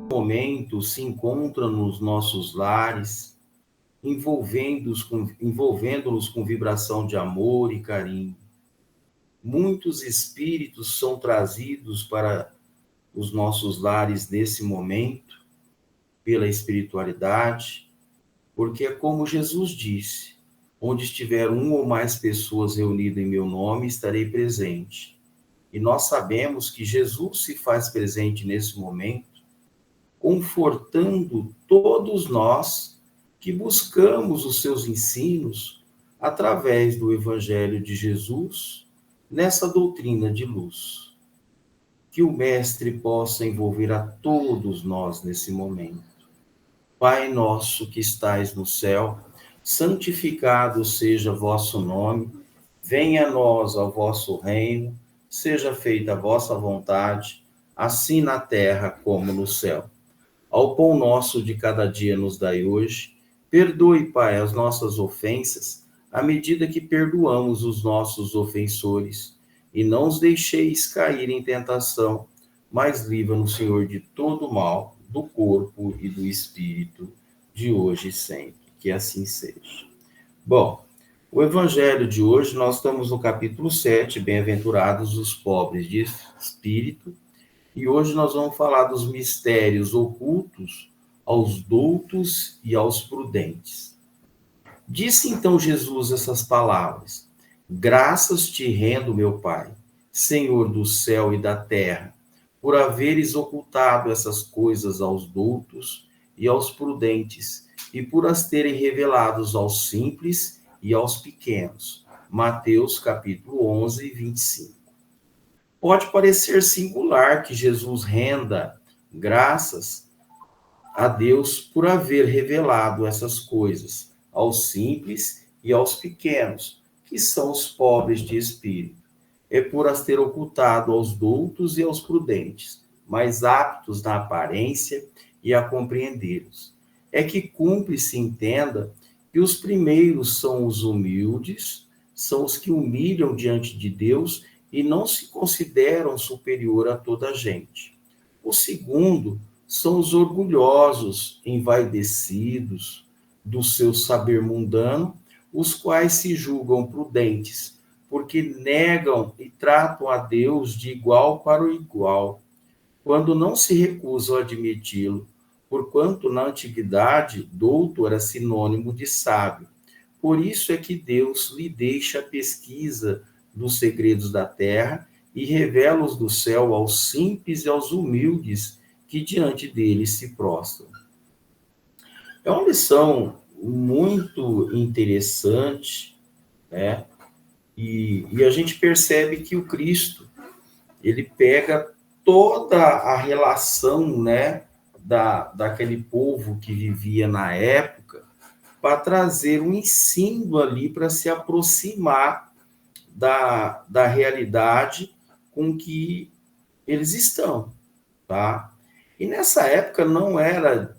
momento se encontra nos nossos lares, envolvendo-nos com vibração de amor e carinho. Muitos espíritos são trazidos para os nossos lares nesse momento, pela espiritualidade, porque é como Jesus disse: onde estiver um ou mais pessoas reunidas em meu nome, estarei presente. E nós sabemos que Jesus se faz presente nesse momento, confortando todos nós que buscamos os seus ensinos através do Evangelho de Jesus, nessa doutrina de luz. Que o Mestre possa envolver a todos nós nesse momento. Pai nosso que estais no céu, santificado seja vosso nome, venha a nós o vosso reino, seja feita a vossa vontade, assim na terra como no céu. Ao pão nosso de cada dia nos dai hoje, perdoe, Pai, as nossas ofensas, à medida que perdoamos os nossos ofensores, e não os deixeis cair em tentação, mas livra-nos, Senhor, de todo mal, do corpo e do espírito, de hoje e sempre. Que assim seja. Bom, o evangelho de hoje, nós estamos no capítulo 7, bem-aventurados os pobres de espírito, e hoje nós vamos falar dos mistérios ocultos aos doutos e aos prudentes. Disse então Jesus essas palavras: graças te rendo, meu Pai, Senhor do céu e da terra, por haveres ocultado essas coisas aos doutos e aos prudentes, e por as terem revelados aos simples e aos pequenos. Mateus capítulo 11, 25. Pode parecer singular que Jesus renda graças a Deus por haver revelado essas coisas aos simples e aos pequenos, que são os pobres de espírito. É por as ter ocultado aos doutos e aos prudentes, mais aptos na aparência e a compreendê-los. É que cumpre se entenda que os primeiros são os humildes, são os que humilham diante de Deus e não se consideram superior a toda a gente. O segundo são os orgulhosos, envaidecidos do seu saber mundano, os quais se julgam prudentes, porque negam e tratam a Deus de igual para o igual, quando não se recusam a admiti-lo, porquanto na antiguidade douto era sinônimo de sábio. Por isso é que Deus lhe deixa a pesquisa dos segredos da terra e revela-os do céu aos simples e aos humildes que diante dele se prostram. É uma lição muito interessante, né? E a gente percebe que o Cristo, ele pega toda a relação, né, daquele povo que vivia na época, para trazer um ensino ali para se aproximar da realidade com que eles estão, tá? E nessa época não era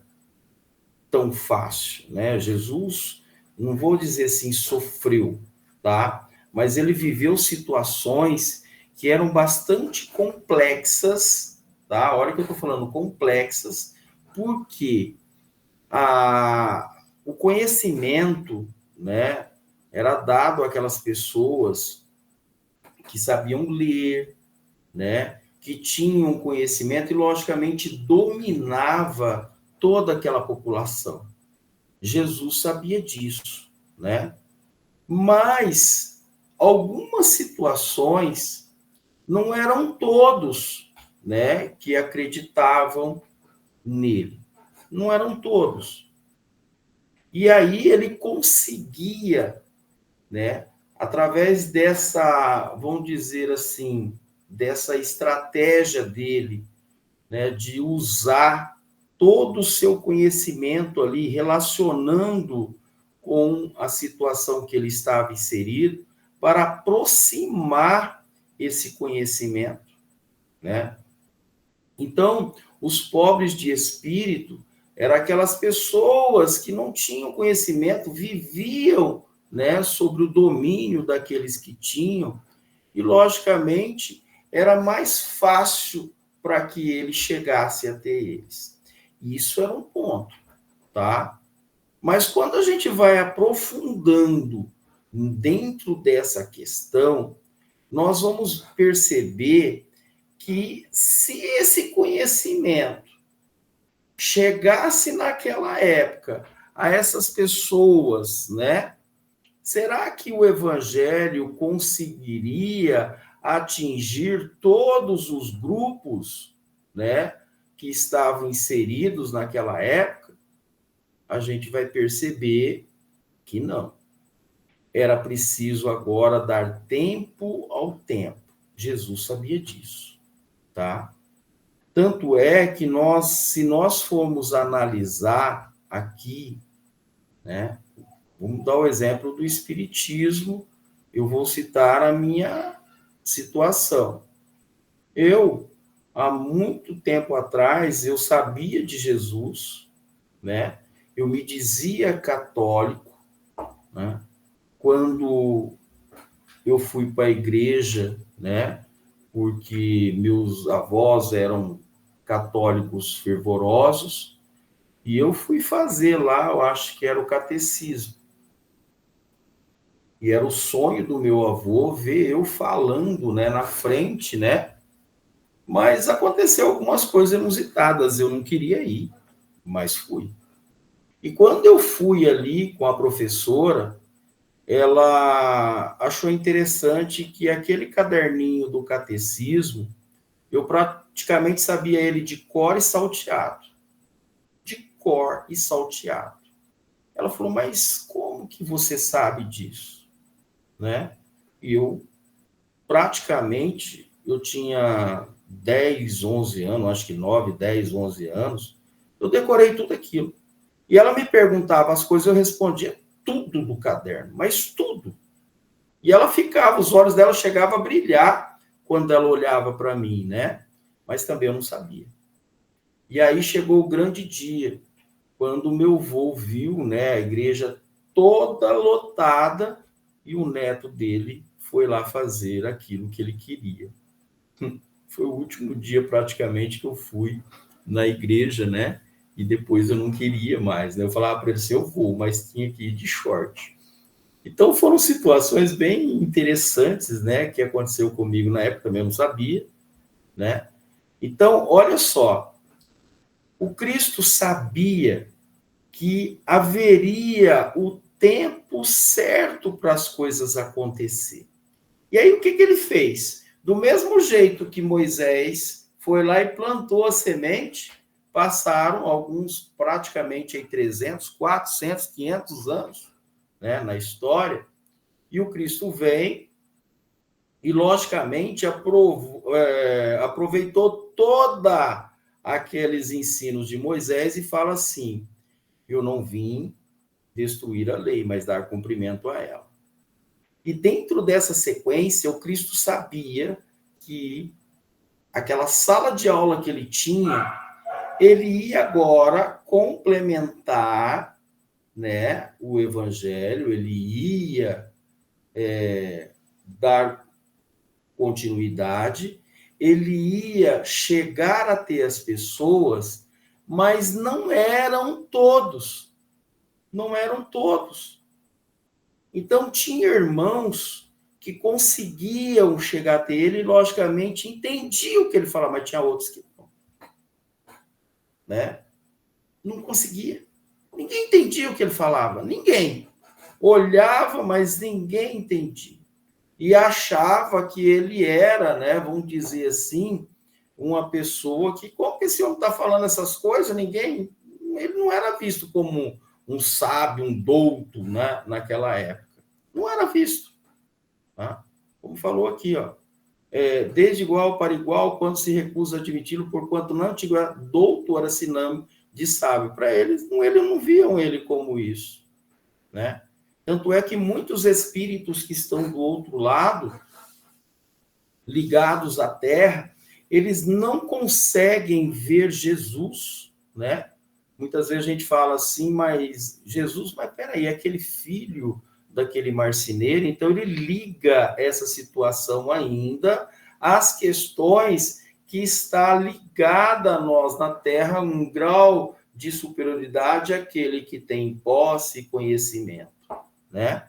tão fácil, né? Jesus, não vou dizer assim, sofreu, tá? Mas ele viveu situações que eram bastante complexas, tá? A hora que eu estou falando complexas, porque o conhecimento, né, era dado àquelas pessoas que sabiam ler, né, que tinham conhecimento e, logicamente, dominava toda aquela população. Jesus sabia disso, né? Mas algumas situações não eram todos, né, que acreditavam nele. Não eram todos. E aí ele conseguia, né, através dessa, vamos dizer assim, dessa estratégia dele, né, de usar todo o seu conhecimento ali, relacionando com a situação que ele estava inserido, para aproximar esse conhecimento, né? Então, os pobres de espírito eram aquelas pessoas que não tinham conhecimento, viviam, né, sobre o domínio daqueles que tinham, e, logicamente, era mais fácil para que ele chegasse até eles. Isso era um ponto, tá? Mas quando a gente vai aprofundando dentro dessa questão, nós vamos perceber que se esse conhecimento chegasse naquela época a essas pessoas, né? Será que o evangelho conseguiria atingir todos os grupos, né, que estavam inseridos naquela época? A gente vai perceber que não. Era preciso agora dar tempo ao tempo. Jesus sabia disso, tá? Tanto é que se nós formos analisar aqui, né, vamos dar o exemplo do Espiritismo, eu vou citar a minha situação. Eu, há muito tempo atrás, eu sabia de Jesus, né? Eu me dizia católico, né? Quando eu fui para a igreja, né? Porque meus avós eram católicos fervorosos, e eu fui fazer lá, eu acho que era o catecismo. E era o sonho do meu avô ver eu falando, né, na frente, né? Mas aconteceu algumas coisas inusitadas, eu não queria ir, mas fui. E quando eu fui ali com a professora, ela achou interessante que aquele caderninho do catecismo, eu praticamente sabia ele de cor e salteado. De cor e salteado. Ela falou, mas como que você sabe disso? Né? E eu praticamente, eu tinha 10, 11 anos, acho que 9, 10, 11 anos, eu decorei tudo aquilo. E ela me perguntava as coisas, eu respondia tudo do caderno, mas tudo. E ela ficava, os olhos dela chegavam a brilhar quando ela olhava para mim, né? Mas também eu não sabia. E aí chegou o grande dia, quando o meu avô viu, né, a igreja toda lotada e o neto dele foi lá fazer aquilo que ele queria. Foi o último dia praticamente que eu fui na igreja, né? E depois eu não queria mais, né? Eu falava para ele assim, eu vou, mas tinha que ir de short. Então foram situações bem interessantes, né? Que aconteceu comigo na época, também eu não sabia, né? Então, olha só, o Cristo sabia que haveria o tempo certo para as coisas acontecer. E aí o que ele fez? Do mesmo jeito que Moisés foi lá e plantou a semente, passaram alguns praticamente aí 300, 400, 500 anos, né, na história, e o Cristo vem e, logicamente, aproveitou toda aqueles ensinos de Moisés e fala assim, eu não vim destruir a lei, mas dar cumprimento a ela. E dentro dessa sequência, o Cristo sabia que aquela sala de aula que ele tinha, ele ia agora complementar, né, o evangelho, ele ia dar continuidade, ele ia chegar até as pessoas, mas não eram todos. Não eram todos. Então, tinha irmãos que conseguiam chegar até ele e, logicamente, entendiam o que ele falava, mas tinha outros que não. Né? Não conseguia. Ninguém entendia o que ele falava. Ninguém. Olhava, mas ninguém entendia. E achava que ele era, né, vamos dizer assim, uma pessoa que, como que esse homem está falando essas coisas? Ninguém. Ele não era visto como um sábio, um douto, né, naquela época. Não era visto. Tá? Como falou aqui, ó, desde igual para igual, quando se recusa a admiti-lo, porquanto na antiguidade douto era sinônimo de sábio. Para eles não viam ele como isso. Né? Tanto é que muitos espíritos que estão do outro lado, ligados à Terra, eles não conseguem ver Jesus, né? Muitas vezes a gente fala assim, mas Jesus, mas peraí, é aquele filho daquele marceneiro, então ele liga essa situação ainda às questões que está ligada a nós na Terra, um grau de superioridade àquele que tem posse e conhecimento, né?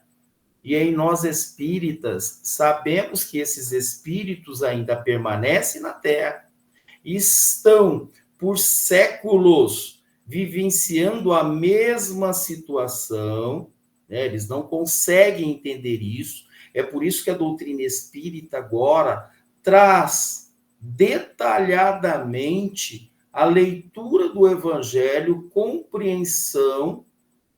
E aí nós espíritas sabemos que esses espíritos ainda permanecem na Terra, estão por séculos vivenciando a mesma situação, né? Eles não conseguem entender isso. É por isso que a doutrina espírita agora traz detalhadamente a leitura do Evangelho, compreensão,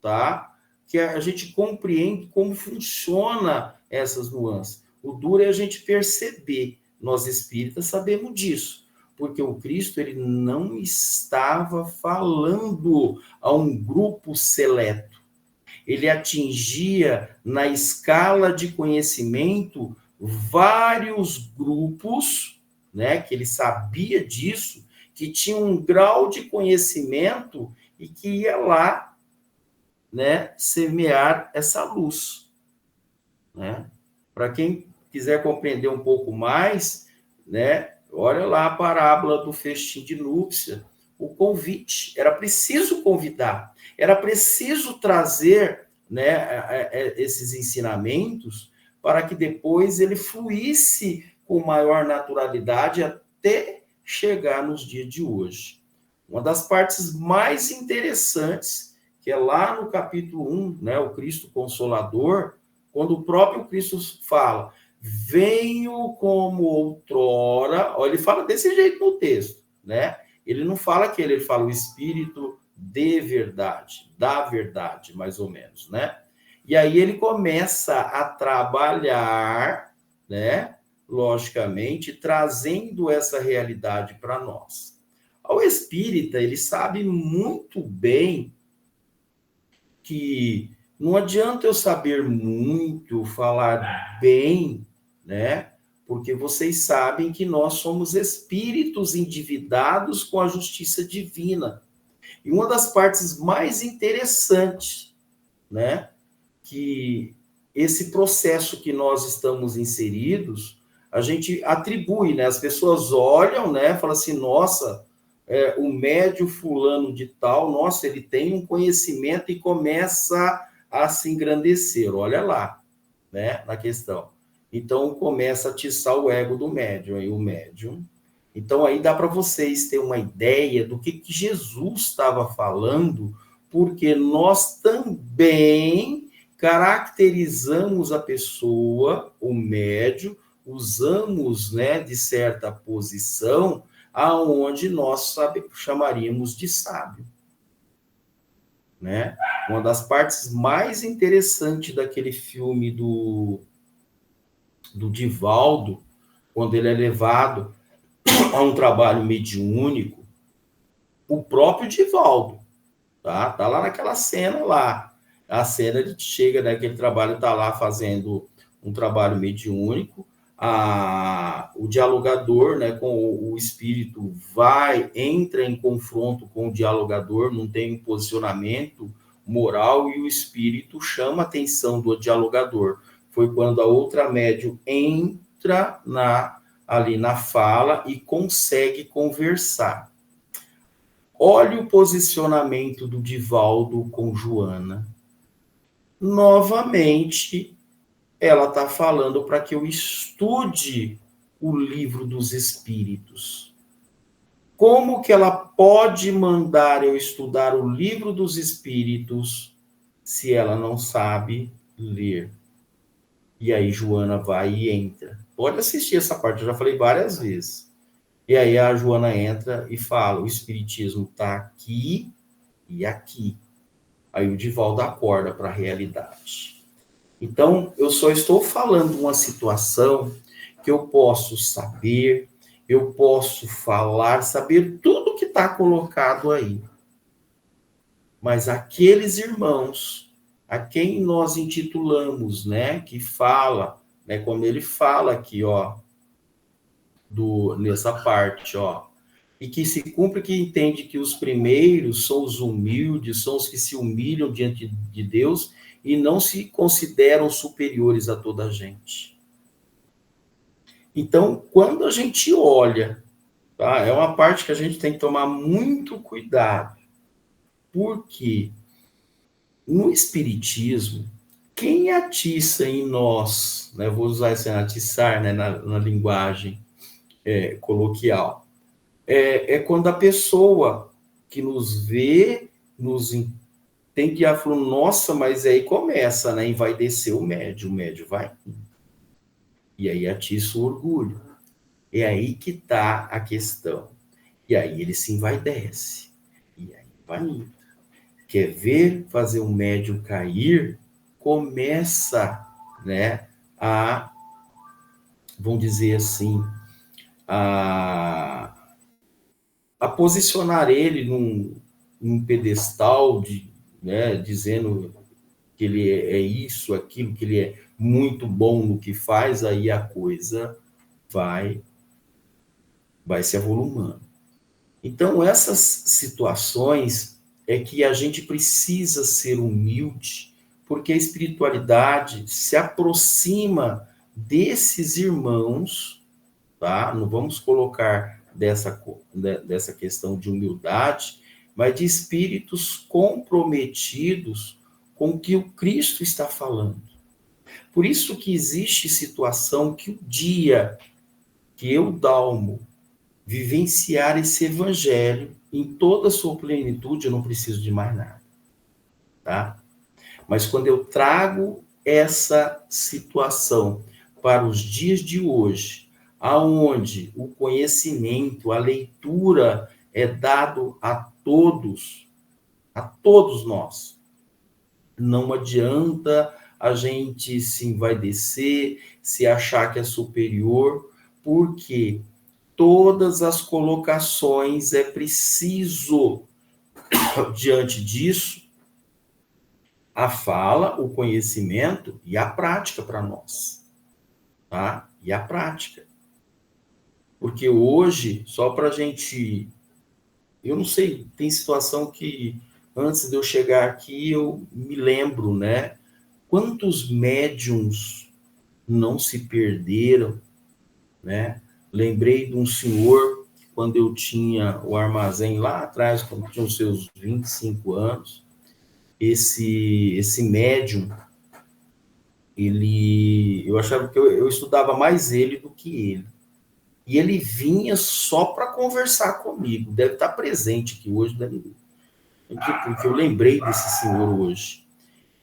tá? Que a gente compreende como funciona essas nuances. O duro é a gente perceber. Nós espíritas sabemos disso, porque o Cristo ele não estava falando a um grupo seleto. Ele atingia na escala de conhecimento vários grupos, né, que ele sabia disso, que tinham um grau de conhecimento e que ia lá, né, semear essa luz, né? Para quem quiser compreender um pouco mais, né, olha lá a parábola do festim de núpcia, o convite. Era preciso convidar, era preciso trazer, né, esses ensinamentos para que depois ele fluísse com maior naturalidade até chegar nos dias de hoje. Uma das partes mais interessantes, que é lá no capítulo 1, né, o Cristo Consolador, quando o próprio Cristo fala, venho como outrora, ó, ele fala desse jeito no texto, né? Ele não fala aquele, ele fala o Espírito de verdade, da verdade, mais ou menos, né? E aí ele começa a trabalhar, né? Logicamente, trazendo essa realidade para nós. O espírita, ele sabe muito bem que não adianta eu saber muito, falar bem, né? Porque vocês sabem que nós somos espíritos endividados com a justiça divina. E uma das partes mais interessantes, né? Que esse processo que nós estamos inseridos, a gente atribui, né? As pessoas olham, né? Falam assim, nossa, o médio fulano de tal, nossa, ele tem um conhecimento e começa a se engrandecer, olha lá, né, na questão. Então, começa a atiçar o ego do médium, aí o médium. Então, aí dá para vocês terem uma ideia do que Jesus estava falando, porque nós também caracterizamos a pessoa, o médium, usamos, né, de certa posição, aonde nós chamaríamos de sábio, né? Uma das partes mais interessantes daquele filme do Divaldo, quando ele é levado a um trabalho mediúnico, o próprio Divaldo, tá lá naquela cena lá, a cena ele chega naquele trabalho, tá lá fazendo um trabalho mediúnico, o dialogador, né, com o espírito entra em confronto com o dialogador, não tem um posicionamento moral e o espírito chama a atenção do dialogador. Foi quando a outra médium entra ali na fala e consegue conversar. Olha o posicionamento do Divaldo com Joana. Novamente, ela está falando para que eu estude o livro dos Espíritos. Como que ela pode mandar eu estudar o livro dos Espíritos se ela não sabe ler? E aí Joana vai e entra. Pode assistir essa parte, eu já falei várias vezes. E aí a Joana entra e fala, o Espiritismo está aqui e aqui. Aí o Divaldo acorda para a realidade. Então, eu só estou falando uma situação que eu posso saber, eu posso falar, saber tudo que está colocado aí. Mas aqueles irmãos a quem nós intitulamos, né, que fala, né, como ele fala aqui, ó, nessa parte, ó, e que se cumpre que entende que os primeiros são os humildes, são os que se humilham diante de Deus e não se consideram superiores a toda a gente. Então, quando a gente olha tá? É uma parte que a gente tem que tomar muito cuidado, porque no Espiritismo, quem atiça em nós, né, vou usar esse atiçar, né, na linguagem coloquial, é quando a pessoa que nos vê, tem que falar, nossa, mas aí começa, né, envaidecer o médio vai, e aí atiça o orgulho. É aí que está a questão. E aí ele se envaidece. E aí vai indo. Quer ver fazer um médium cair? Começa, né, vamos dizer assim, a, a posicionar ele num pedestal, né, dizendo que ele é isso, aquilo, que ele é muito bom no que faz, aí a coisa vai, vai se avolumando. Então, essas situações é que a gente precisa ser humilde, porque a espiritualidade se aproxima desses irmãos, tá? Não vamos colocar dessa questão de humildade, mas de espíritos comprometidos com o que o Cristo está falando. Por isso que existe situação que o dia que eu, Dalmo, vivenciar esse evangelho em toda a sua plenitude, eu não preciso de mais nada, tá? Mas quando eu trago essa situação para os dias de hoje, aonde o conhecimento, a leitura é dado a todos nós, não adianta a gente se envaidecer, se achar que é superior, porque todas as colocações é preciso, diante disso, a fala, o conhecimento e a prática para nós, tá? E a prática. Porque hoje, só para a gente... Eu não sei, tem situação que, antes de eu chegar aqui, eu me lembro, né? Quantos médiums não se perderam, né? Lembrei de um senhor, quando eu tinha o armazém lá atrás, quando tinha os seus 25 anos, esse médium, eu achava que eu estudava mais ele do que ele. E ele vinha só para conversar comigo, deve estar presente aqui hoje, porque eu lembrei desse senhor hoje.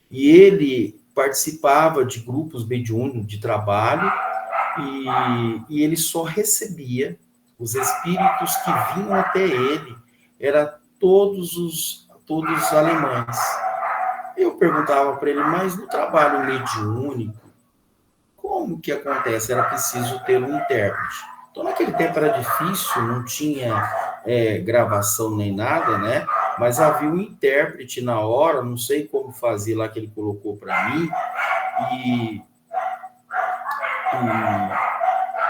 E ele participava de grupos mediúnicos de trabalho, e ele só recebia os espíritos que vinham até ele, eram todos alemães. Eu perguntava para ele, mas no trabalho mediúnico, como que acontece? Era preciso ter um intérprete. Então, naquele tempo era difícil, não tinha gravação nem nada, né? Mas havia um intérprete na hora, não sei como fazia lá que ele colocou para mim, e,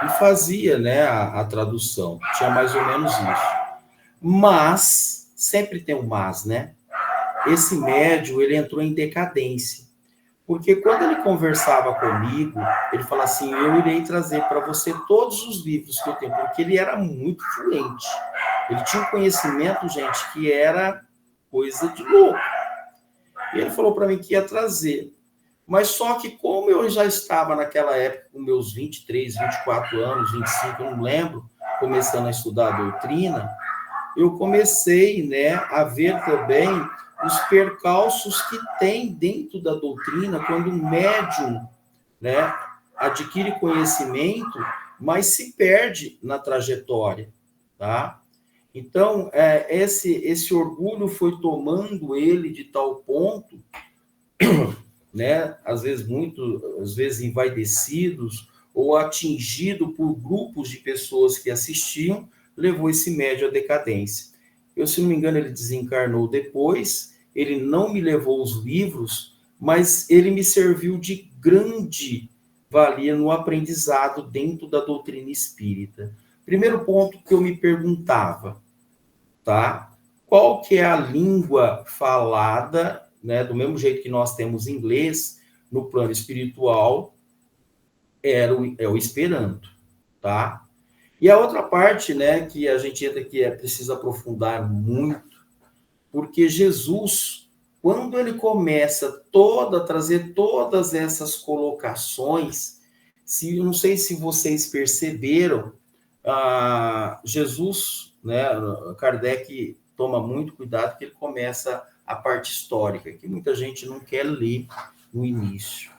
e fazia, né, a tradução. Tinha mais ou menos isso. Mas, sempre tem um mas, né? Esse médium, ele entrou em decadência. Porque quando ele conversava comigo, ele falava assim, eu irei trazer para você todos os livros que eu tenho, porque ele era muito fluente. Ele tinha um conhecimento, gente, que era coisa de louco. E ele falou para mim que ia trazer. Mas só que como eu já estava naquela época, com meus 23, 24 anos, 25, eu não lembro, começando a estudar a doutrina, eu comecei, né, a ver também os percalços que tem dentro da doutrina quando um médium, né, adquire conhecimento, mas se perde na trajetória, tá? Então, esse orgulho foi tomando ele de tal ponto, né, às vezes envaidecidos ou atingido por grupos de pessoas que assistiam, levou esse médium à decadência. Eu, se não me engano, ele desencarnou depois, ele não me levou os livros, mas ele me serviu de grande valia no aprendizado dentro da doutrina espírita. Primeiro ponto que eu me perguntava, tá? Qual que é a língua falada, né, do mesmo jeito que nós temos inglês, no plano espiritual, é o Esperanto, tá? E a outra parte, né, que a gente entra que é preciso aprofundar muito, porque Jesus, quando ele começa a trazer todas essas colocações, não sei se vocês perceberam, Jesus, né, Kardec toma muito cuidado porque ele começa a parte histórica, que muita gente não quer ler no início.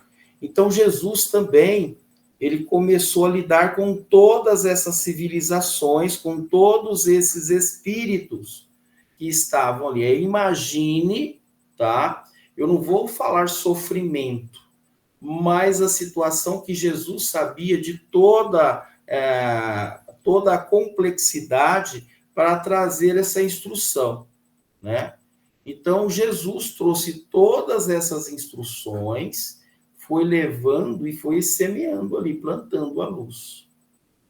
Então, Jesus também, ele começou a lidar com todas essas civilizações, com todos esses espíritos que estavam ali. Imagine, tá? Eu não vou falar sofrimento, mas a situação que Jesus sabia de toda a complexidade para trazer essa instrução, né? Então, Jesus trouxe todas essas instruções, foi levando e foi semeando ali, plantando a luz.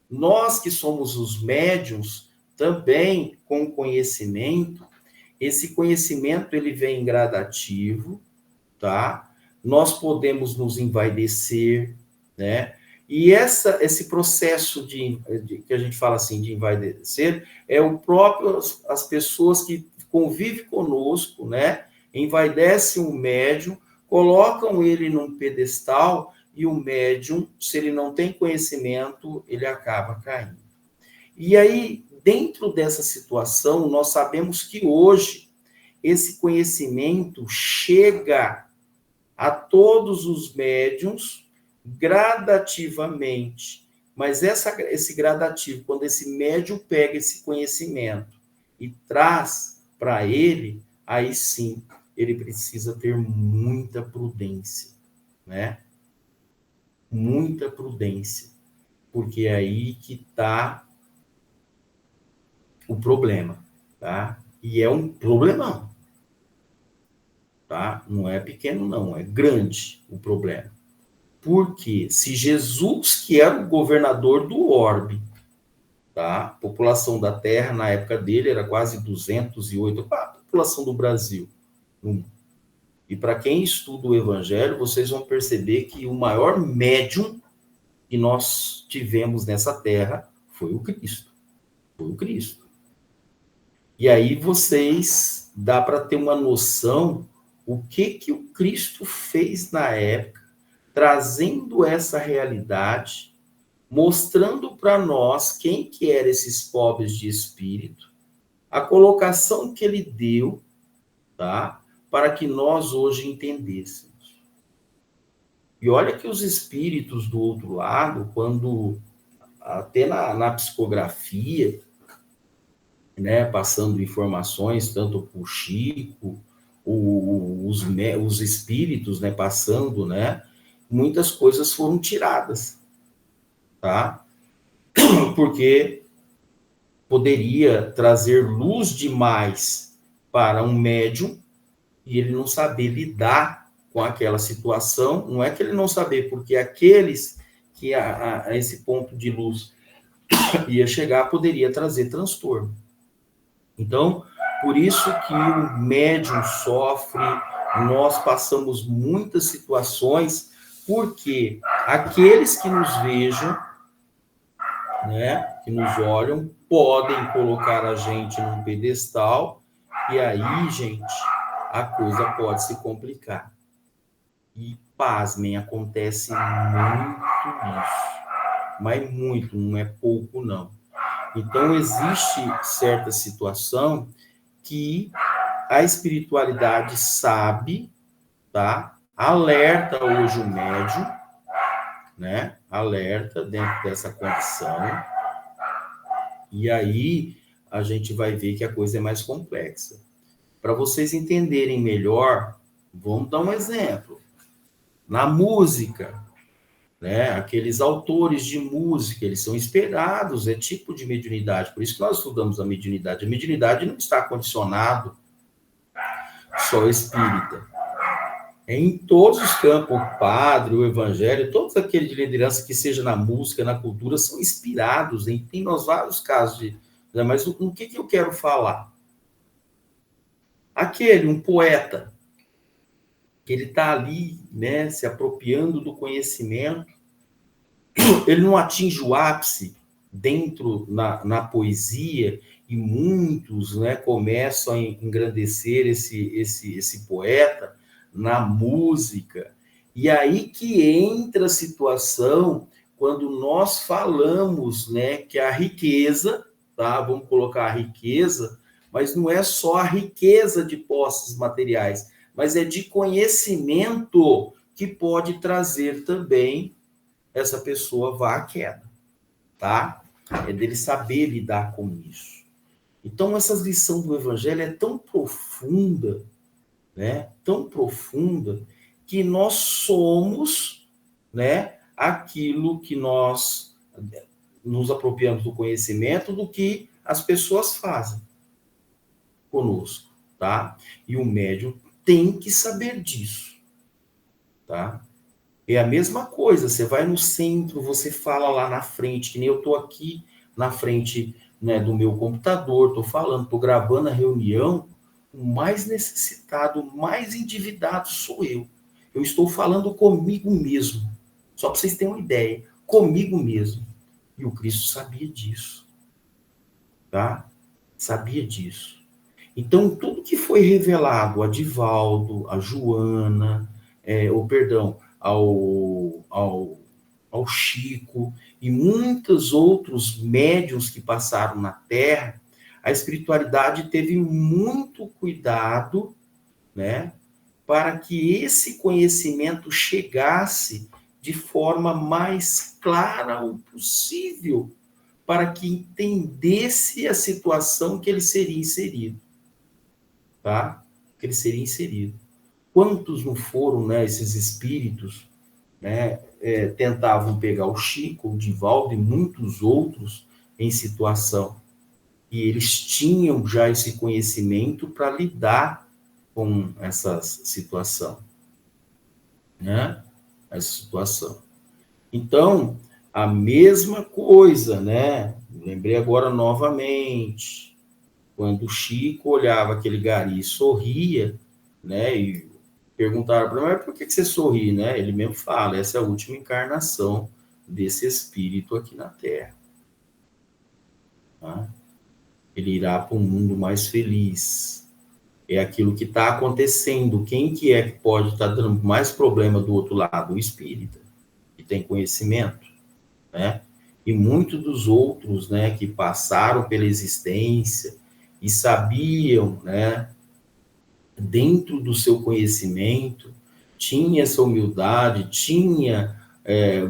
Nós que somos os médiuns, também com conhecimento, esse conhecimento ele vem gradativo, tá? Nós podemos nos envaidecer, né? E esse processo que a gente fala assim de envaidecer é o próprio as pessoas que convivem conosco, né? Envaidecem o médium, colocam ele num pedestal e o médium, se ele não tem conhecimento, ele acaba caindo. E aí, dentro dessa situação, nós sabemos que hoje esse conhecimento chega a todos os médiuns gradativamente. Mas esse gradativo, quando esse médium pega esse conhecimento e traz para ele, aí sim, ele precisa ter muita prudência, né? Muita prudência, porque é aí que está o problema, tá? E é um problemão, tá? Não é pequeno, não, é grande o problema. Porque se Jesus, que era o governador do orbe, tá? A população da Terra, na época dele, era quase 208, a população do Brasil. E para quem estuda o Evangelho, vocês vão perceber que o maior médium que nós tivemos nessa Terra foi o Cristo. Foi o Cristo. E aí vocês, dá para ter uma noção o que o Cristo fez na época, trazendo essa realidade, mostrando para nós quem que eram esses pobres de espírito, a colocação que ele deu, tá? Para que nós hoje entendêssemos. E olha que os espíritos do outro lado, quando até na psicografia, né, passando informações tanto para o Chico, os espíritos, né, passando, né, muitas coisas foram tiradas, tá? Porque poderia trazer luz demais para um médium e ele não saber lidar com aquela situação. Não é que ele não saber, porque aqueles que a esse ponto de luz ia chegar poderia trazer transtorno. Então, por isso que o médium sofre, nós passamos muitas situações, porque aqueles que nos vejam, né, que nos olham, podem colocar a gente num pedestal, e aí, gente, a coisa pode se complicar. E, pasmem, acontece muito isso. Mas muito, não é pouco, não. Então, existe certa situação que a espiritualidade sabe, tá? Alerta hoje o médium, né? Alerta dentro dessa condição. E aí a gente vai ver que a coisa é mais complexa. Para vocês entenderem melhor, vamos dar um exemplo. Na música, né? Aqueles autores de música, eles são esperados, é tipo de mediunidade. Por isso que nós estudamos a mediunidade. A mediunidade não está condicionado só espírita. É em todos os campos, o padre, o evangelho, todos aqueles de liderança que seja na música, na cultura, são inspirados. Tem nós vários casos mas o que eu quero falar? Um poeta, que ele está ali, né, se apropriando do conhecimento, ele não atinge o ápice, dentro na poesia, e muitos, né, começam a engrandecer esse poeta na música. E aí que entra a situação quando nós falamos, né, que a riqueza, tá? Vamos colocar a riqueza, mas não é só a riqueza de posses materiais, mas é de conhecimento que pode trazer também essa pessoa vá à queda, tá? É dele saber lidar com isso. Então, essa lição do Evangelho é tão profunda, né? Tão profunda, que nós somos, né? Aquilo que nós nos apropriamos do conhecimento do que as pessoas fazem conosco, tá? E o médium tem que saber disso, tá? É a mesma coisa, você vai no centro, você fala lá na frente, que nem eu estou aqui na frente, né, do meu computador, estou falando, estou gravando a reunião, o mais necessitado, o mais endividado sou eu. Eu estou falando comigo mesmo, só para vocês terem uma ideia, comigo mesmo. E o Cristo sabia disso, tá? Sabia disso. Então, tudo que foi revelado a Divaldo, a Joana, perdão, ao Chico e muitos outros médiuns que passaram na Terra, a espiritualidade teve muito cuidado, né, para que esse conhecimento chegasse de forma mais clara o possível, para que entendesse a situação que ele seria inserido, tá? Que ele seria inserido. Quantos não foram, né, esses espíritos, né, tentavam pegar o Chico, o Divaldo e muitos outros em situação. E eles tinham já esse conhecimento para lidar com essa situação, né? Essa situação. Então, a mesma coisa, né? Lembrei agora novamente, quando o Chico olhava aquele gari e sorria, né? E perguntaram para ele, mas por que você sorri, né? Ele mesmo fala, essa é a última encarnação desse espírito aqui na Terra. Tá? Ele irá para um mundo mais feliz. É aquilo que está acontecendo. Quem que é que pode estar dando mais problema do outro lado? O espírita, que tem conhecimento, né? E muitos dos outros, né, que passaram pela existência e sabiam, né, dentro do seu conhecimento, tinha essa humildade, tinha,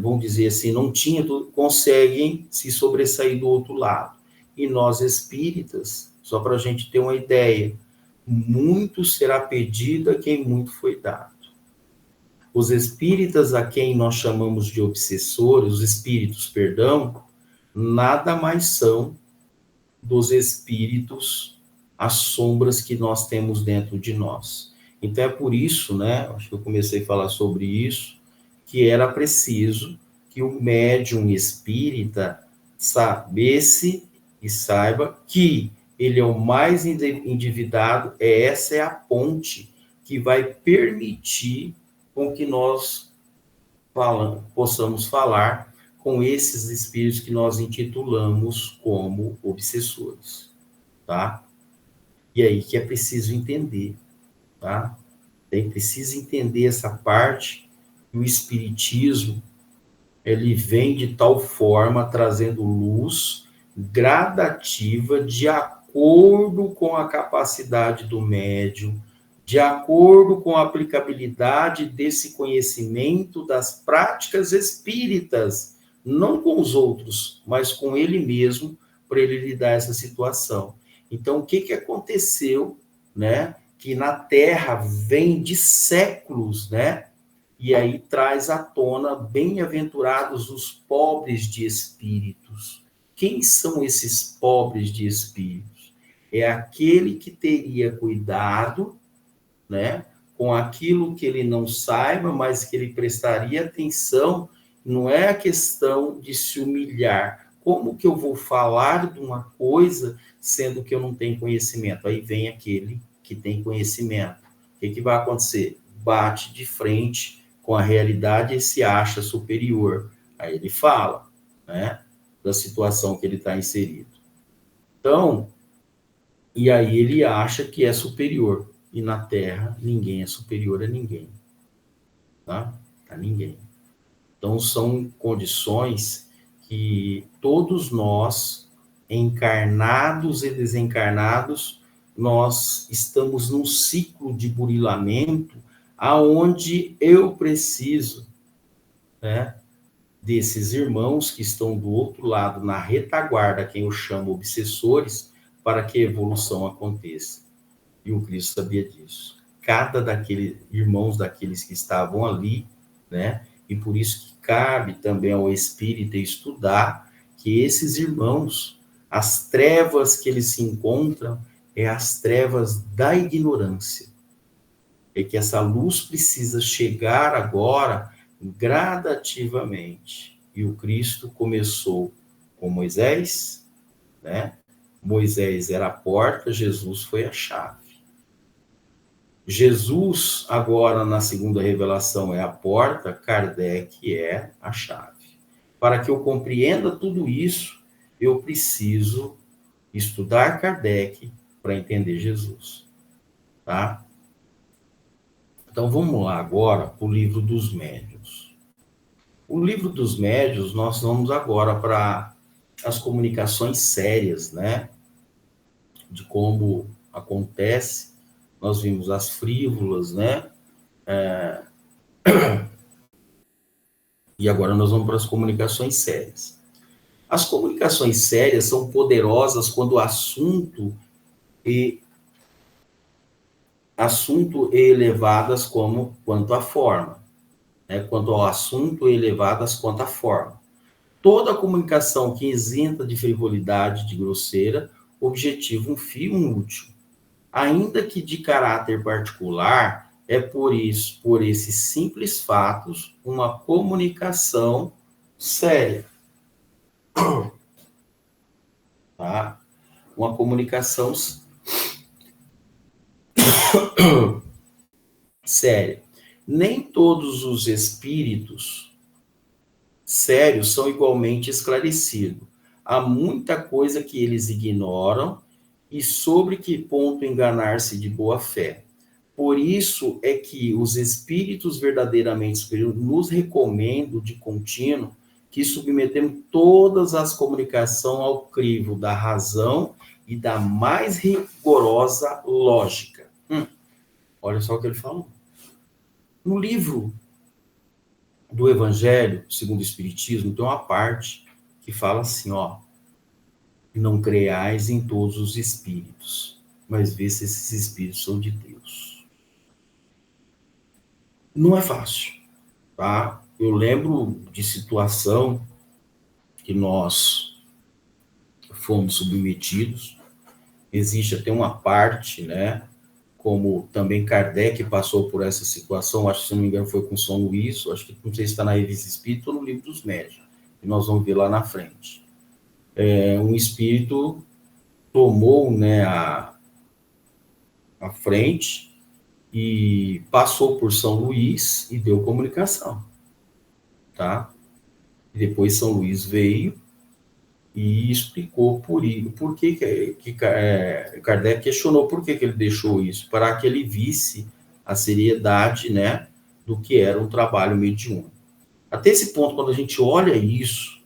vamos dizer assim, não tinha, conseguem se sobressair do outro lado. E nós espíritas, só para a gente ter uma ideia, muito será pedido a quem muito foi dado. Os espíritas a quem nós chamamos de obsessores, os espíritos, perdão, nada mais são dos espíritos, as sombras que nós temos dentro de nós. Então é por isso, né, acho que eu comecei a falar sobre isso, que era preciso que o médium espírita sabesse e saiba que ele é o mais endividado, essa é a ponte que vai permitir com que nós possamos falar com esses espíritos que nós intitulamos como obsessores, tá? E aí que é preciso entender, tá? É preciso entender essa parte que o espiritismo, ele vem de tal forma trazendo luz gradativa de acordo com a capacidade do médium, de acordo com a aplicabilidade desse conhecimento das práticas espíritas, não com os outros, mas com ele mesmo, para ele lidar essa situação. Então, o que aconteceu, né? Que na Terra vem de séculos, né? E aí traz à tona, bem-aventurados os pobres de espíritos. Quem são esses pobres de espíritos? É aquele que teria cuidado, né, com aquilo que ele não saiba, mas que ele prestaria atenção. Não é a questão de se humilhar. Como que eu vou falar de uma coisa sendo que eu não tenho conhecimento? Aí vem aquele que tem conhecimento. O que vai acontecer? Bate de frente com a realidade e se acha superior. Aí ele fala, né? da situação que ele está inserido. Então, e aí ele acha que é superior. E na Terra, ninguém é superior a ninguém. Tá? A ninguém. Então, são condições que todos nós, encarnados e desencarnados, nós estamos num ciclo de burilamento aonde eu preciso, né, desses irmãos que estão do outro lado, na retaguarda, quem eu chamo obsessores, para que a evolução aconteça. E o Cristo sabia disso. Cada daqueles irmãos, daqueles que estavam ali, né, e por isso que cabe também ao espírita estudar que esses irmãos, as trevas que eles se encontram, é as trevas da ignorância. É que essa luz precisa chegar agora gradativamente. E o Cristo começou com Moisés, né? Moisés era a porta, Jesus foi a chave. Jesus, agora na segunda revelação, é a porta, Kardec é a chave. Para que eu compreenda tudo isso, eu preciso estudar Kardec para entender Jesus. Tá? Então vamos lá agora para o livro dos médiuns. O livro dos médiuns, nós vamos agora para as comunicações sérias, né? De como acontece. Nós vimos as frívolas, né? E agora nós vamos para as comunicações sérias. As comunicações sérias são poderosas quando o assunto é elevadas quanto à forma, né? Quanto ao assunto, elevadas quanto à forma. Toda comunicação que isenta de frivolidade, de grosseira, objetiva um fim útil, ainda que de caráter particular, é por esses simples fatos, uma comunicação séria. Tá? Uma comunicação séria. Nem todos os espíritos sérios são igualmente esclarecidos. Há muita coisa que eles ignoram e sobre que ponto enganar-se de boa fé. Por isso é que os espíritos verdadeiramente superiores nos recomendam de contínuo que submetemos todas as comunicações ao crivo da razão e da mais rigorosa lógica. Olha só o que ele falou. No livro do Evangelho, segundo o Espiritismo, tem uma parte que fala assim, ó, não creais em todos os espíritos, mas vê se esses espíritos são de Deus. Não é fácil, tá? Eu lembro de situação que nós fomos submetidos, existe até uma parte, né, como também Kardec passou por essa situação, acho que, se não me engano, foi com São Luís, acho que não sei se está na Revista Espírita ou no Livro dos Médiuns, que nós vamos ver lá na frente. Um espírito tomou, né, a frente e passou por São Luís e deu comunicação, tá? E depois São Luís veio e explicou por que Kardec questionou por que ele deixou isso, para que ele visse a seriedade, né, do que era um trabalho mediúnico. Até esse ponto, quando a gente olha isso,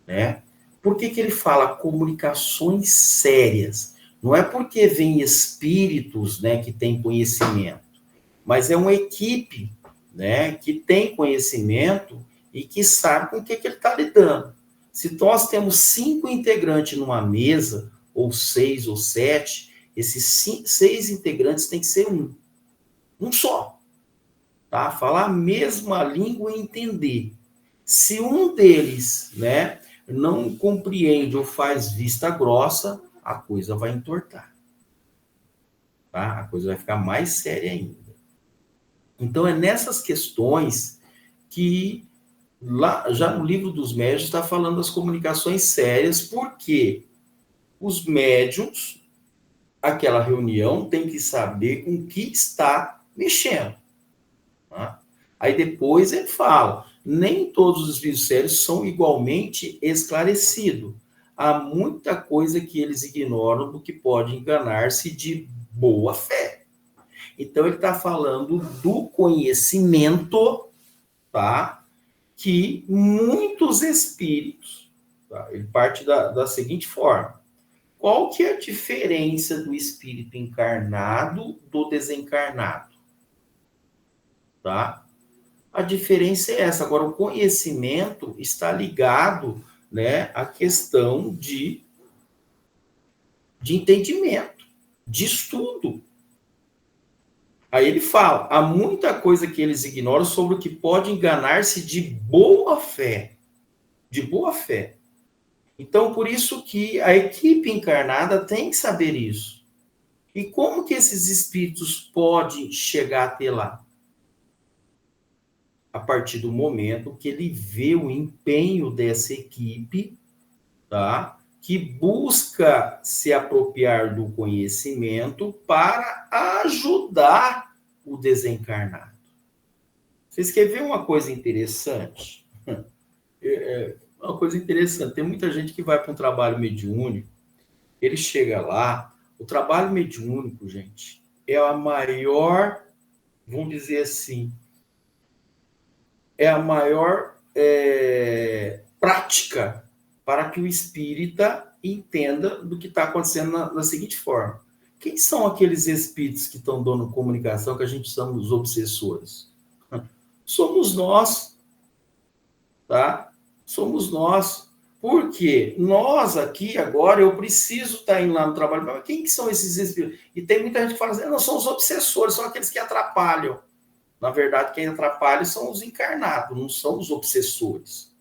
né, por que ele fala comunicações sérias? Não é porque vem espíritos, né, que têm conhecimento, mas é uma equipe, né, que tem conhecimento e que sabe com o que ele está lidando. Se nós temos 5 integrantes numa mesa, ou 6 ou 7, esses 6 integrantes tem que ser um só, tá? Falar a mesma língua e entender. Se um deles, né, não compreende ou faz vista grossa, a coisa vai entortar, tá? A coisa vai ficar mais séria ainda. Então, é nessas questões que, lá, já no livro dos médiuns, está falando das comunicações sérias, porque os médiuns, aquela reunião, tem que saber com que está mexendo. Tá? Aí depois ele fala, nem todos os espíritos sérios são igualmente esclarecidos. Há muita coisa que eles ignoram do que pode enganar-se de boa fé. Então, ele está falando do conhecimento, tá? Que muitos espíritos, tá? Ele parte da seguinte forma: qual que é a diferença do espírito encarnado do desencarnado? Tá? A diferença é essa. Agora, o conhecimento está ligado, né, à questão de entendimento, de estudo. Aí ele fala, há muita coisa que eles ignoram sobre o que pode enganar-se de boa fé. De boa fé. Então, por isso que a equipe encarnada tem que saber isso. E como que esses espíritos podem chegar até lá? A partir do momento que ele vê o empenho dessa equipe, tá? Que busca se apropriar do conhecimento para ajudar o desencarnado. Vocês querem ver uma coisa interessante? Uma coisa interessante, tem muita gente que vai para um trabalho mediúnico, ele chega lá, o trabalho mediúnico, gente, é a maior, vamos dizer assim, é a maior prática para que o espírita entenda do que está acontecendo da seguinte forma. Quem são aqueles espíritos que estão dando comunicação que a gente chama os obsessores? Somos nós, tá? Somos nós. Por quê? Nós aqui, agora, eu preciso estar indo lá no trabalho, mas quem que são esses espíritos? E tem muita gente que fala assim, não, são os obsessores, são aqueles que atrapalham. Na verdade, quem atrapalha são os encarnados, não são os obsessores.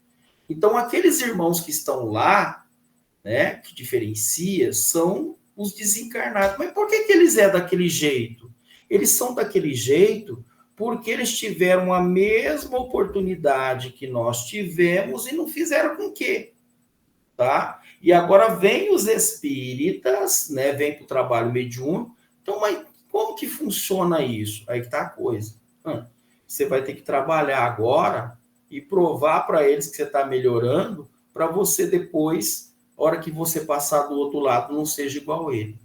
Então, aqueles irmãos que estão lá, né, que diferencia, são os desencarnados. Mas por que eles é daquele jeito? Eles são daquele jeito porque eles tiveram a mesma oportunidade que nós tivemos e não fizeram com quê? Tá? E agora vem os espíritas, né, vem para o trabalho mediúnico. Então, mas como que funciona isso? Aí que está a coisa. Você vai ter que trabalhar agora e provar para eles que você está melhorando, para você depois, a hora que você passar do outro lado, não seja igual a ele.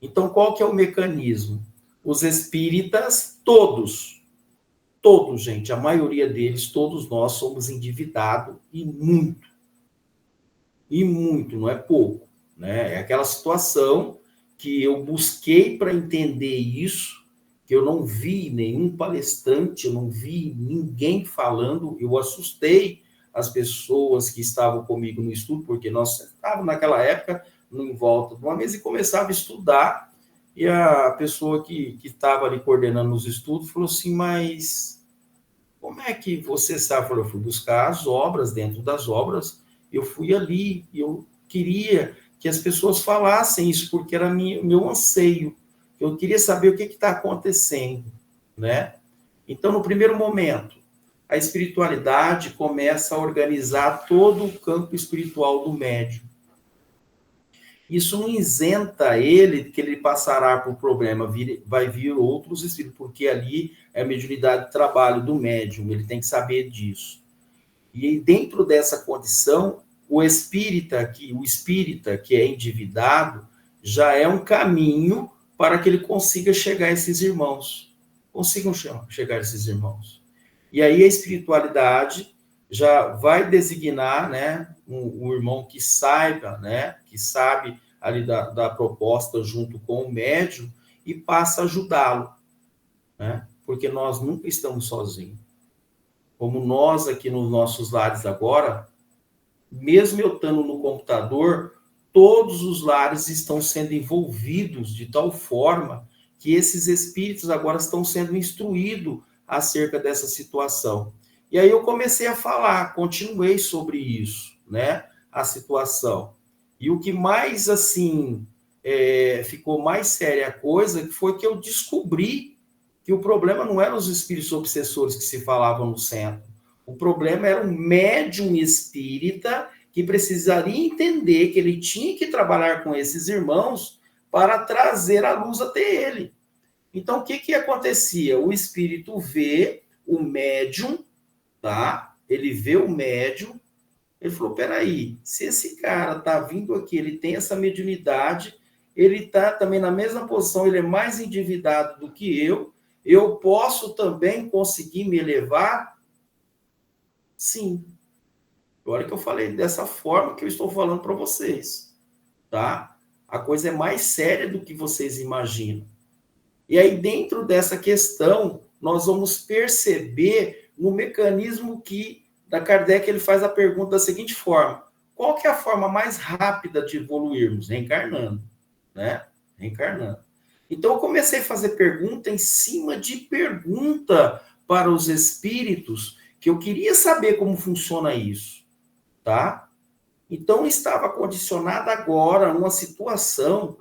Então, qual que é o mecanismo? Os espíritas, todos, gente, a maioria deles, todos nós somos endividados e muito, não é pouco, né? É aquela situação que eu busquei para entender isso, que eu não vi nenhum palestrante, eu não vi ninguém falando, eu assustei as pessoas que estavam comigo no estudo, porque nós estávamos naquela época em volta de uma mesa e começava a estudar, e a pessoa que estava ali coordenando os estudos falou assim, mas como é que você sabe? Eu falei, eu fui buscar as obras, dentro das obras, eu fui ali, e eu queria que as pessoas falassem isso, porque era meu anseio. Eu queria saber o que está acontecendo, né? Então, no primeiro momento, a espiritualidade começa a organizar todo o campo espiritual do médium. Isso não isenta ele, que ele passará por problema, vai vir outros espíritos, porque ali é a mediunidade de trabalho do médium, ele tem que saber disso. E dentro dessa condição, o espírita que é endividado, já é um caminho para que ele consiga chegar a esses irmãos. Consigam chegar a esses irmãos. E aí a espiritualidade já vai designar, né, um irmão que saiba, né, que sabe ali da proposta junto com o médium e passa a ajudá-lo, né, porque nós nunca estamos sozinhos. Como nós aqui nos nossos lares agora, mesmo eu estando no computador, todos os lares estão sendo envolvidos de tal forma que esses espíritos agora estão sendo instruídos acerca dessa situação. E aí eu comecei a falar, continuei sobre isso, né? A situação. E o que mais, assim, ficou mais séria a coisa foi que eu descobri que o problema não eram os espíritos obsessores que se falavam no centro. O problema era um médium espírita que precisaria entender que ele tinha que trabalhar com esses irmãos para trazer a luz até ele. Então, o que acontecia? O espírito vê o médium, tá? Ele vê o médium, ele falou, peraí, se esse cara tá vindo aqui, ele tem essa mediunidade, ele tá também na mesma posição, ele é mais endividado do que eu posso também conseguir me elevar? Sim. Agora que eu falei dessa forma que eu estou falando para vocês, tá? A coisa é mais séria do que vocês imaginam. E aí, dentro dessa questão, nós vamos perceber no mecanismo que, da Kardec, ele faz a pergunta da seguinte forma: qual que é a forma mais rápida de evoluirmos? Reencarnando, né? Reencarnando. Então, eu comecei a fazer pergunta em cima de pergunta para os espíritos, que eu queria saber como funciona isso, tá? Então, estava condicionada agora uma situação,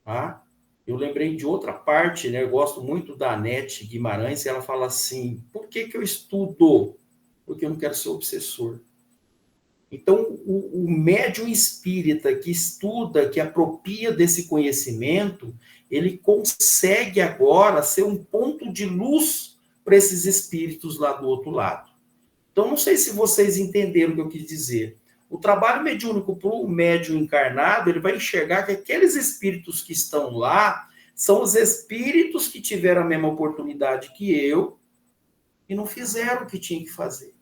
tá? Eu lembrei de outra parte, né? Eu gosto muito da Anete Guimarães, e ela fala assim: por que que eu estudo? Porque eu não quero ser obsessor. Então, o médium espírita que estuda, que apropria desse conhecimento, ele consegue agora ser um ponto de luz para esses espíritos lá do outro lado. Então, não sei se vocês entenderam o que eu quis dizer. O trabalho mediúnico para o médium encarnado, ele vai enxergar que aqueles espíritos que estão lá são os espíritos que tiveram a mesma oportunidade que eu e não fizeram o que tinha que fazer.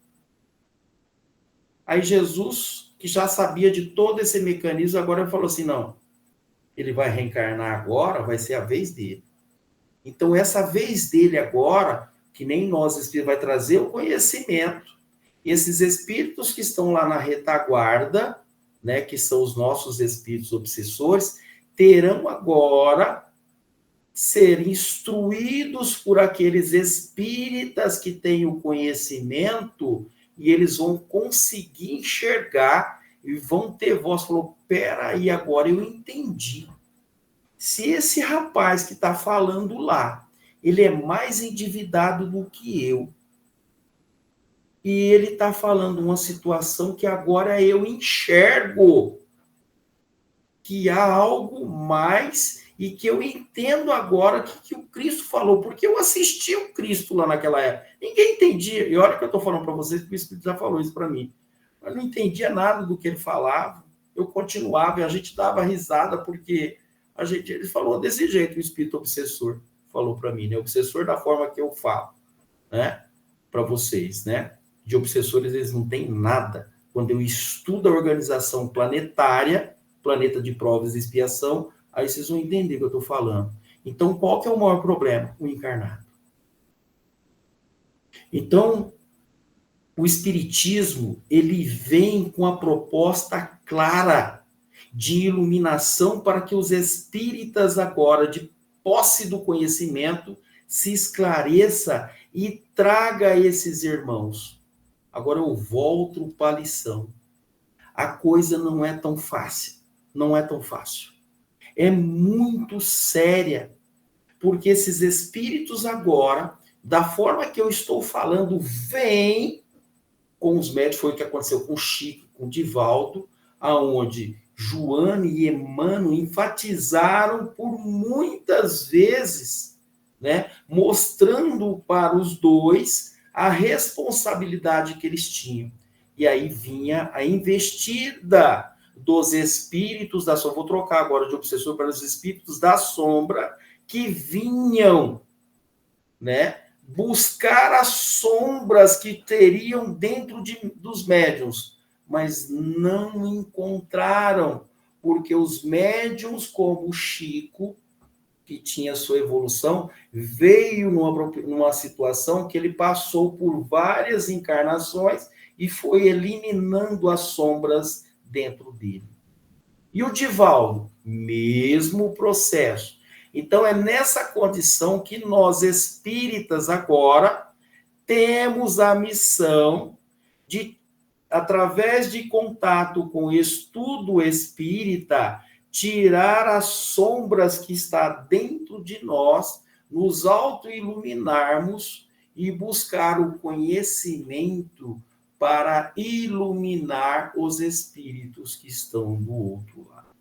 Aí Jesus, que já sabia de todo esse mecanismo, agora falou assim, não, ele vai reencarnar agora, vai ser a vez dele. Então, essa vez dele agora, que nem nós, espíritos, vai trazer o conhecimento. E esses espíritos que estão lá na retaguarda, né, que são os nossos espíritos obsessores, terão agora ser instruídos por aqueles espíritas que têm o conhecimento e eles vão conseguir enxergar e vão ter voz. Falou, peraí, agora eu entendi. Se esse rapaz que está falando lá, ele é mais endividado do que eu, e ele está falando uma situação que agora eu enxergo que há algo mais e que eu entendo agora que o Cristo falou, porque eu assisti o Cristo lá naquela época. Ninguém entendia, e olha que eu estou falando para vocês, que o Espírito já falou isso para mim. Eu não entendia nada do que ele falava, eu continuava, e a gente dava risada, porque ele falou desse jeito, o Espírito obsessor falou para mim, né? Obsessor da forma que eu falo, né? Para vocês, né? De obsessores, eles não têm nada. Quando eu estudo a organização planetária, planeta de provas e expiação, aí vocês vão entender o que eu estou falando. Então, qual que é o maior problema? O encarnado. Então, o Espiritismo, ele vem com a proposta clara de iluminação para que os espíritas agora, de posse do conhecimento, se esclareça e traga a esses irmãos. Agora eu volto para a lição. A coisa não é tão fácil. Não é tão fácil. É muito séria. Porque esses espíritos agora, da forma que eu estou falando, vêm com os médicos. Foi o que aconteceu com o Chico, com o Divaldo, aonde Joana e Emmanuel enfatizaram por muitas vezes, né, mostrando para os dois a responsabilidade que eles tinham. E aí vinha a investida dos espíritos da sombra. Vou trocar agora de obsessor para os espíritos da sombra que vinham, né, buscar as sombras que teriam dentro dos médiuns, mas não encontraram, porque os médiuns, como o Chico, que tinha sua evolução, veio numa situação que ele passou por várias encarnações e foi eliminando as sombras dentro dele. E o Divaldo, mesmo processo. Então, é nessa condição que nós, espíritas, agora, temos a missão de, através de contato com o estudo espírita, tirar as sombras que está dentro de nós, nos auto-iluminarmos e buscar o conhecimento para iluminar os espíritos que estão do outro lado.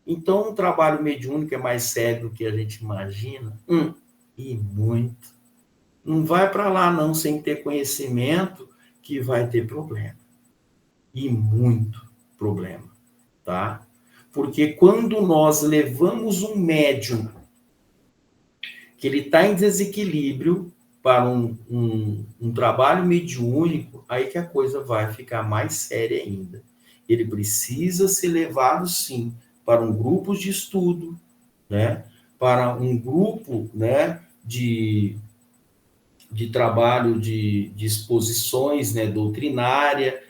Então, o trabalho mediúnico é mais sério do que a gente imagina? E muito. Não vai para lá não sem ter conhecimento, que vai ter problema. E muito problema, tá? Porque quando nós levamos um médium que ele está em desequilíbrio para um trabalho mediúnico, aí que a coisa vai ficar mais séria ainda. Ele precisa ser levado, sim, para um grupo de estudo, né? Para um grupo, né, de trabalho de exposições, né, doutrinária,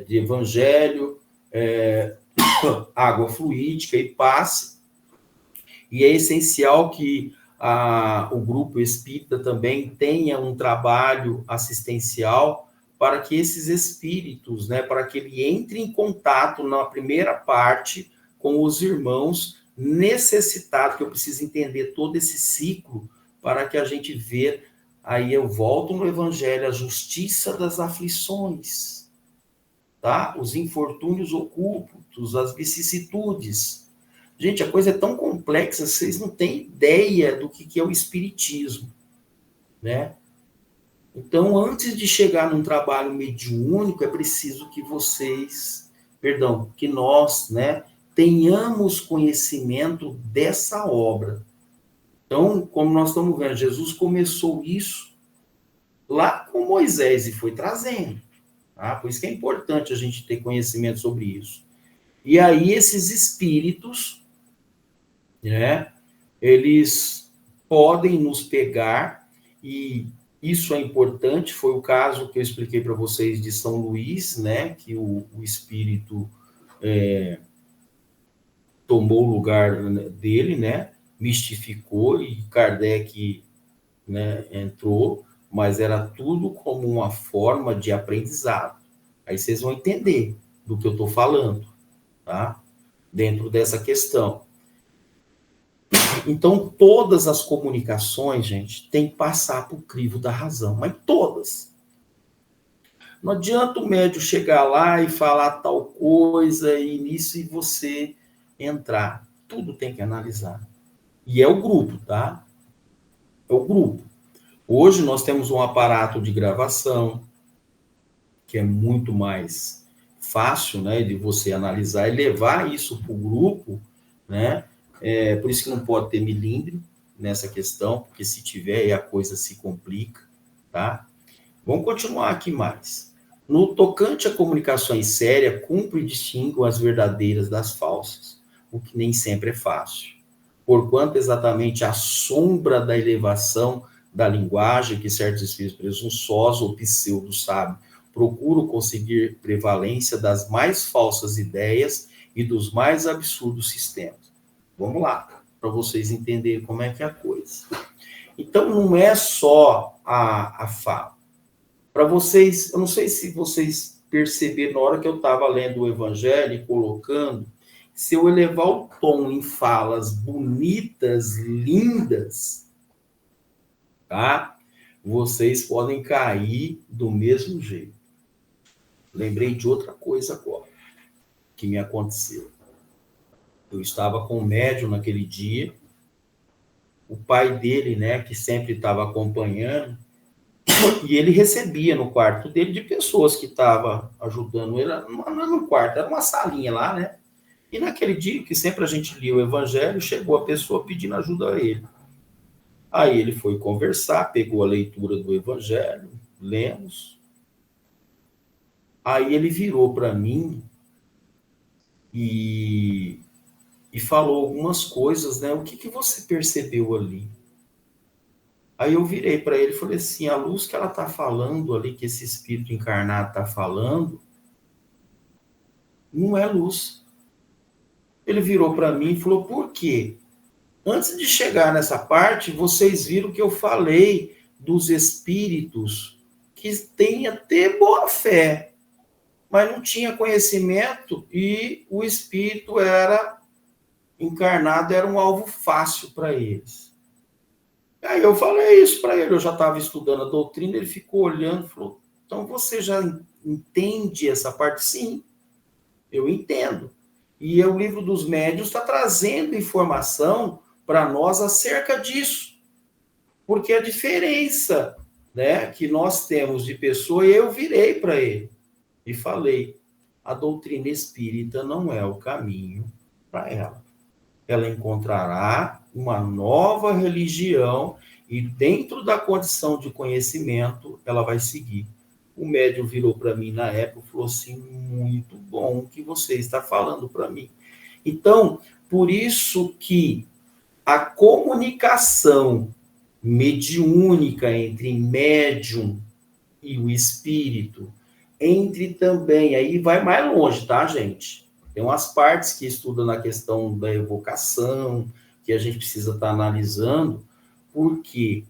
de evangelho, água fluídica e passe. E é essencial que o grupo espírita também tenha um trabalho assistencial para que esses espíritos, né, para que ele entre em contato na primeira parte com os irmãos necessitados, que eu preciso entender todo esse ciclo para que a gente vê, aí eu volto no Evangelho, a justiça das aflições, tá? Os infortúnios ocultos, as vicissitudes. Gente, a coisa é tão complexa, vocês não têm ideia do que é o espiritismo, né? Então, antes de chegar num trabalho mediúnico, é preciso que que nós, né, tenhamos conhecimento dessa obra. Então, como nós estamos vendo, Jesus começou isso lá com Moisés e foi trazendo, tá? Por isso que é importante a gente ter conhecimento sobre isso. E aí, esses espíritos, né, eles podem nos pegar, e isso é importante, foi o caso que eu expliquei para vocês de São Luís, né, que o espírito tomou o lugar dele, né, mistificou, e Kardec, né, entrou, mas era tudo como uma forma de aprendizado. Aí vocês vão entender do que eu estou falando, tá? Dentro dessa questão. Então, todas as comunicações, gente, tem que passar por crivo da razão, mas todas. Não adianta o médium chegar lá e falar tal coisa e nisso e você entrar. Tudo tem que analisar. E é o grupo, tá? É o grupo. Hoje nós temos um aparato de gravação que é muito mais fácil, né, de você analisar e levar isso para o grupo, né? Por isso que não pode ter milímetro nessa questão, porque se tiver, aí a coisa se complica, tá? Vamos continuar aqui mais. No tocante a comunicações sérias, cumpre e distingue as verdadeiras das falsas, o que nem sempre é fácil. Porquanto exatamente a sombra da elevação da linguagem que certos espíritos presunçosos ou pseudo-sábios procuram conseguir prevalência das mais falsas ideias e dos mais absurdos sistemas. Vamos lá, para vocês entenderem como é que é a coisa. Então, não é só a fala. Para vocês, eu não sei se vocês perceberam na hora que eu estava lendo o Evangelho e colocando, se eu elevar o tom em falas bonitas, lindas, tá? Vocês podem cair do mesmo jeito. Lembrei de outra coisa agora que me aconteceu. Eu estava com o médium naquele dia, o pai dele, né, que sempre estava acompanhando, e ele recebia no quarto dele de pessoas que estavam ajudando ele, não era no quarto, era uma salinha lá, né? E naquele dia, que sempre a gente lia o evangelho, chegou a pessoa pedindo ajuda a ele. Aí ele foi conversar, pegou a leitura do evangelho, lemos. Aí ele virou para mim e falou algumas coisas, né? O que você percebeu ali? Aí eu virei para ele e falei assim, a luz que ela está falando ali, que esse espírito encarnado está falando, não é luz. Ele virou para mim e falou, por quê? Antes de chegar nessa parte, vocês viram que eu falei dos espíritos que têm até boa fé, mas não tinha conhecimento e o espírito era encarnado, era um alvo fácil para eles. Aí eu falei isso para ele, eu já estava estudando a doutrina, ele ficou olhando e falou, então você já entende essa parte? Sim, eu entendo. E o livro dos médiuns está trazendo informação para nós acerca disso. Porque a diferença, né, que nós temos de pessoa, e eu virei para ele e falei, a doutrina espírita não é o caminho para ela. Ela encontrará uma nova religião e dentro da condição de conhecimento, ela vai seguir. O médium virou para mim na época e falou assim, muito bom o que você está falando para mim. Então, por isso que a comunicação mediúnica entre médium e o espírito, entre também, aí vai mais longe, tá, gente? Tem umas partes que estudam na questão da evocação, que a gente precisa estar analisando, porque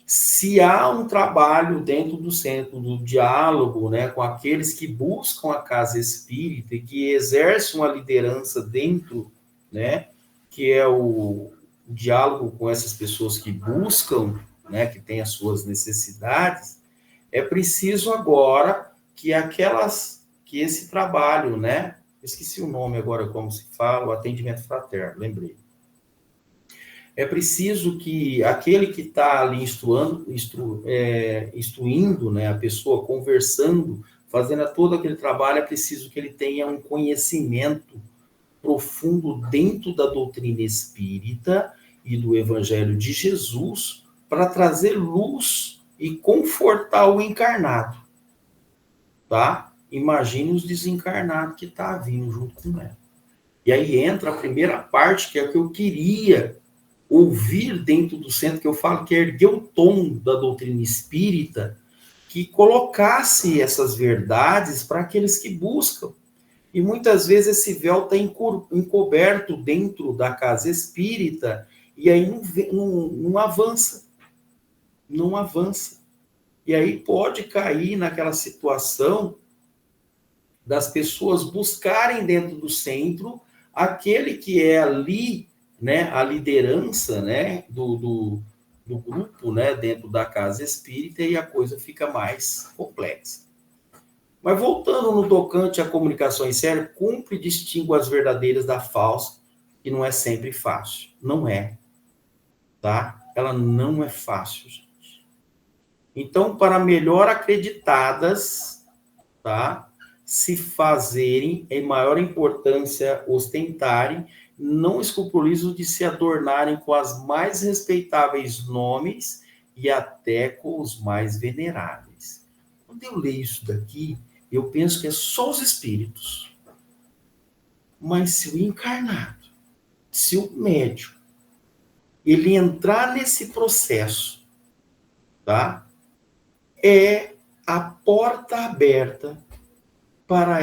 se há um trabalho dentro do centro do diálogo, né, com aqueles que buscam a casa espírita e que exercem uma liderança dentro, né, que é o diálogo com essas pessoas que buscam, né, que têm as suas necessidades, é preciso agora que esse trabalho, né, esqueci o nome agora como se fala, o atendimento fraterno, lembrei. É preciso que aquele que está ali instruindo, né, a pessoa, conversando, fazendo todo aquele trabalho, é preciso que ele tenha um conhecimento profundo dentro da doutrina espírita e do Evangelho de Jesus para trazer luz e confortar o encarnado, tá? Imagine os desencarnados que tá vindo junto com ela. E aí entra a primeira parte, que é o que eu queria ouvir dentro do centro, que eu falo que é erguer o tom da doutrina espírita, que colocasse essas verdades para aqueles que buscam. E muitas vezes esse véu está encoberto dentro da casa espírita e aí não avança. Não avança. E aí pode cair naquela situação das pessoas buscarem dentro do centro aquele que é ali, né, a liderança, né, do grupo, né, dentro da casa espírita, e a coisa fica mais complexa. Mas voltando no tocante à comunicação em sério, cumpre e distingue as verdadeiras da falsa, que não é sempre fácil. Não é, tá? Ela não é fácil, gente. Então, para melhor acreditadas, tá? Se fazerem, em maior importância, ostentarem, não escrupulizam de se adornarem com as mais respeitáveis nomes e até com os mais veneráveis. Quando eu leio isso daqui, eu penso que é só os espíritos. Mas se o encarnado, se o médium, ele entrar nesse processo, tá? É a porta aberta para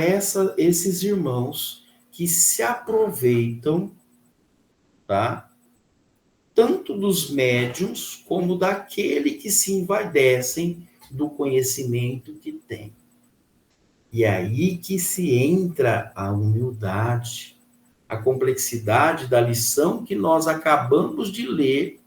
esses irmãos que se aproveitam, tá? Tanto dos médiuns como daquele que se envaidecem do conhecimento que tem. E aí que se entra a humildade, a complexidade da lição que nós acabamos de ler,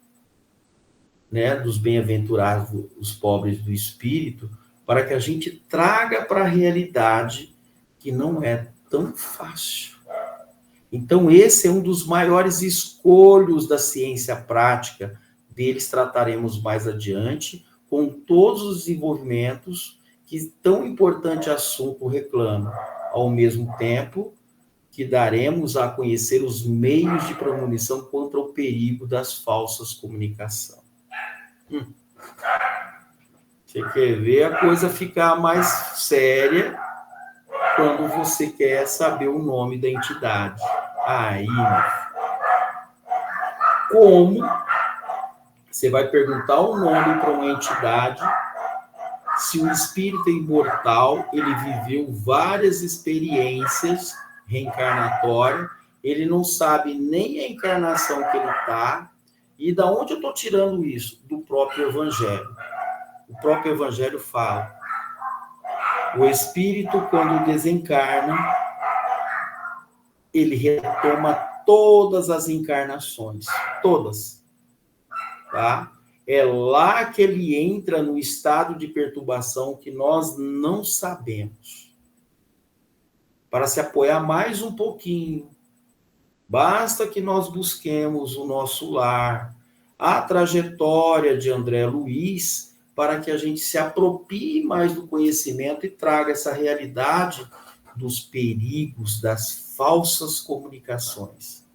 né, dos bem-aventurados, os pobres do espírito, para que a gente traga para a realidade que não é tão fácil. Então, esse é um dos maiores escolhos da ciência prática, deles trataremos mais adiante, com todos os desenvolvimentos que tão importante assunto reclama, ao mesmo tempo que daremos a conhecer os meios de premonição contra o perigo das falsas comunicações. Você quer ver a coisa ficar mais séria quando você quer saber o nome da entidade. Aí, como você vai perguntar o nome para uma entidade se o espírito é imortal, ele viveu várias experiências reencarnatórias, ele não sabe nem a encarnação que ele está, e da onde eu estou tirando isso? Do próprio Evangelho. O próprio Evangelho fala, o espírito, quando desencarna, ele retoma todas as encarnações, todas, tá? É lá que ele entra no estado de perturbação que nós não sabemos. Para se apoiar mais um pouquinho, basta que nós busquemos o nosso lar, a trajetória de André Luiz, para que a gente se aproprie mais do conhecimento e traga essa realidade dos perigos das falsas comunicações.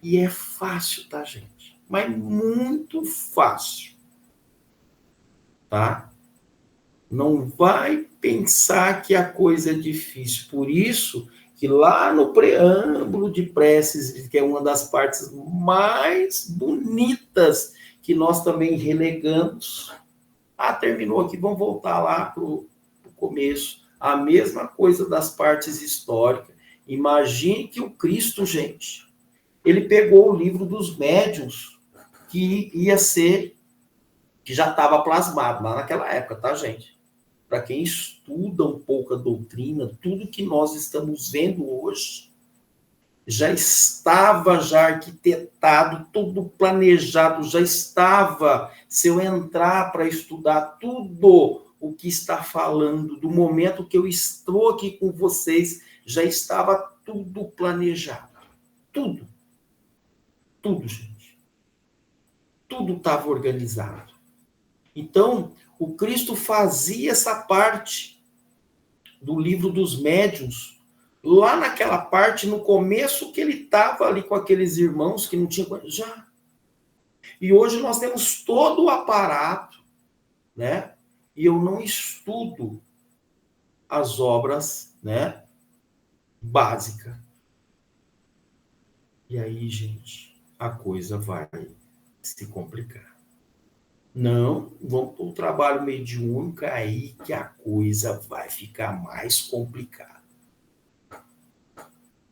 E é fácil, tá, gente? Mas muito fácil, tá? Não vai pensar que a coisa é difícil. Por isso que lá no preâmbulo de preces, que é uma das partes mais bonitas que nós também relegamos. Terminou aqui, vamos voltar lá para o começo. A mesma coisa das partes históricas. Imagine que o Cristo, gente, ele pegou o livro dos médiuns, que ia ser, que já estava plasmado lá naquela época, tá, gente? Para quem estuda um pouco a doutrina, tudo que nós estamos vendo hoje já estava já arquitetado, tudo planejado, já estava. Se eu entrar para estudar tudo o que está falando, do momento que eu estou aqui com vocês, já estava tudo planejado. Tudo. Tudo, gente. Tudo estava organizado. Então, o Cristo fazia essa parte do livro dos médiuns, lá naquela parte, no começo, que ele estava ali com aqueles irmãos que não tinham... Já. E hoje nós temos todo o aparato, né? E eu não estudo as obras, né, básicas. E aí, gente, a coisa vai se complicar. Não, vamos para o trabalho mediúnico, aí que a coisa vai ficar mais complicada.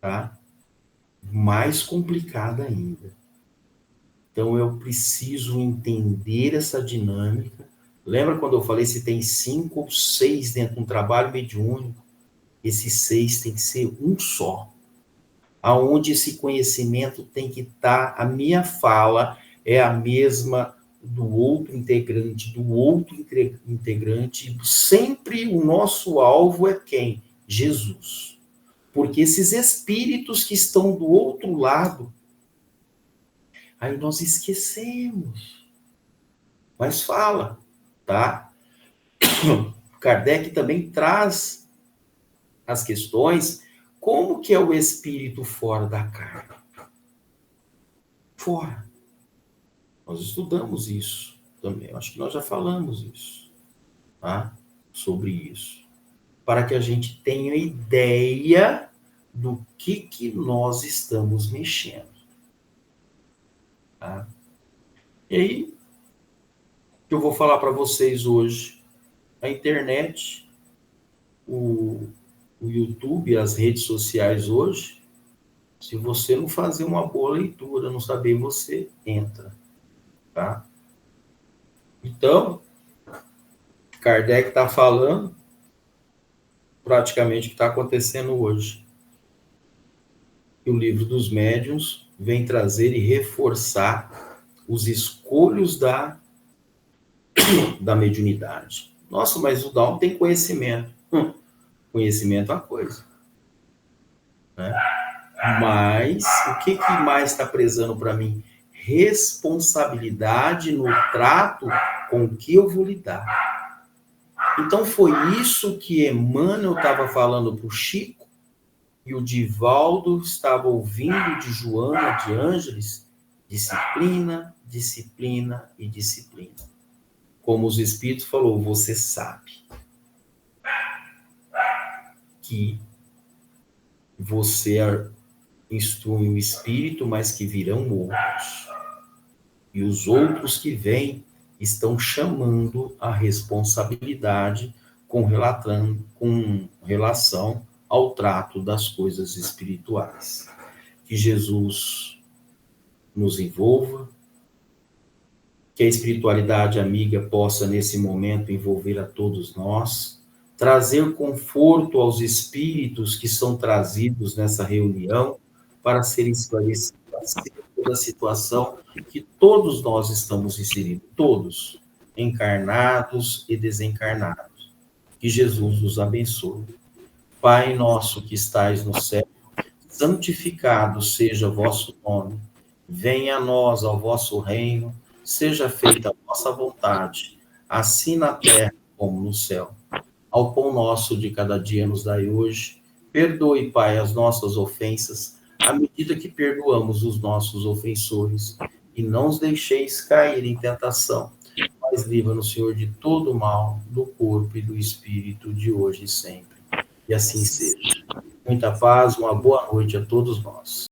Tá? Mais complicada ainda. Então, eu preciso entender essa dinâmica. Lembra quando eu falei se tem 5 ou 6 dentro de um trabalho mediúnico? Esses 6 tem que ser um só. Aonde esse conhecimento tem que estar, a minha fala é a mesma do outro integrante, sempre o nosso alvo é quem? Jesus. Porque esses espíritos que estão do outro lado, aí nós esquecemos. Mas fala, tá? Kardec também traz as questões, como que é o espírito fora da carne? Fora. Nós estudamos isso também. Acho que nós já falamos isso, tá? Sobre isso. Para que a gente tenha ideia do que nós estamos mexendo. Tá? E aí, que eu vou falar para vocês hoje. A internet, o YouTube, as redes sociais hoje, se você não fazer uma boa leitura, não saber, você entra. Tá? Então, Kardec está falando praticamente o que está acontecendo hoje. E o livro dos médiuns vem trazer e reforçar os escolhos da mediunidade. Nossa, mas o Dal tem conhecimento. Conhecimento é uma coisa. Né? Mas o que mais está prezando para mim? Responsabilidade no trato com o que eu vou lidar. Então foi isso que Emmanuel estava falando para o Chico, e o Divaldo estava ouvindo de Joana de Ângeles: disciplina, disciplina e disciplina. Como os Espíritos falou, você sabe que você instrui o Espírito, mas que virão outros. E os outros que vêm estão chamando a responsabilidade com relação ao trato das coisas espirituais. Que Jesus nos envolva, que a espiritualidade amiga possa, nesse momento, envolver a todos nós, trazer conforto aos espíritos que são trazidos nessa reunião para serem esclarecidos da situação que todos nós estamos inseridos, todos, encarnados e desencarnados. Que Jesus nos abençoe. Pai nosso que estais no céu, santificado seja o vosso nome. Venha a nós ao vosso reino. seja feita a vossa vontade, assim na terra como no céu. Ao pão nosso de cada dia nos dai hoje. Perdoe, Pai, as nossas ofensas, à medida que perdoamos os nossos ofensores. E não os deixeis cair em tentação, mas livra-nos, Senhor, de todo o mal, do corpo e do espírito, de hoje e sempre. E assim seja. Muita paz, uma boa noite a todos nós.